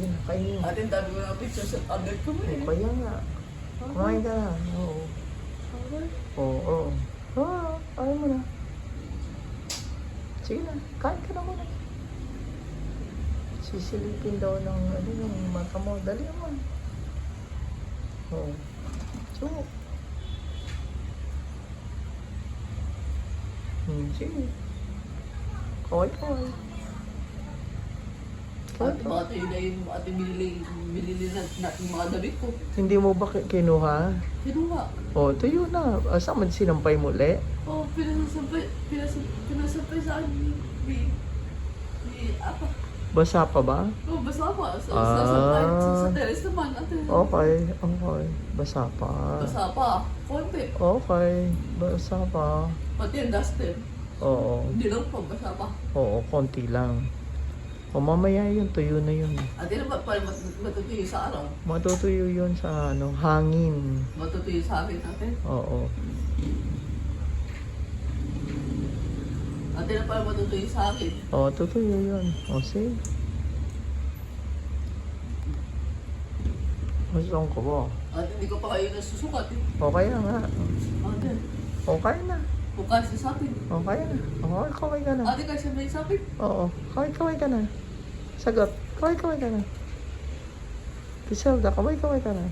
Sige na, kainin mo. Ate, dami mo na picture sa agad ko mo eh. Kaya nga. Kumain ka na. Oo. Oo. Oo. Ayaw mo na. Sige na, kain ka na muna. Sisilipin daw ng yung mata mo. Dali naman. Oo. So, sige. Kaway. Ate, baka tayo na yung ate binili na yung mga damit ko. Hindi mo ba kinuha? Kinuha. O, tuyo na. Saan man sinampay mo ulit? Oo, pinasampay sa akin ni Apa. Basa pa ba? Oo, basa pa. Sa teres naman, ate. Okay. Basa pa. Basa pa. Konti. Okay. Basa pa. Pati yung dustin. Oo. Hindi lang pa, basa pa. Oo, konti lang. O mamaya yun, tuyo na yun. Ate na ba, matutuyo sa araw? Matutuyo yun sa hangin. Matutuyo sa akin, ate. Oo. Ate na pala matutuyo sa akin. Oo, tutuyo yun. O, see? Masang ko ba? Ate, hindi ko pa kayo nasusukat eh. O, kaya nga. Ate, O, kaya na. bukas sa akin. O, kaya na. O, kaway ka na. Ate, kasi may sa akin. Oo, kaway ka na. Sagot, kaway ka na. Kiselda, kaway ka na.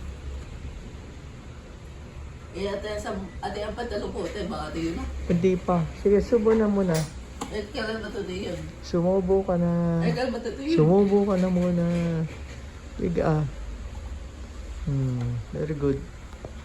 Eh, ate, ang pantalong po, ate, baka ate yun na. Hindi pa. Sige, subo na muna. Eh, kailan matutuyo yun? Sumubo ka na. Eh, kailan matutuyo? Sumubo ka na muna. Biga. Very good.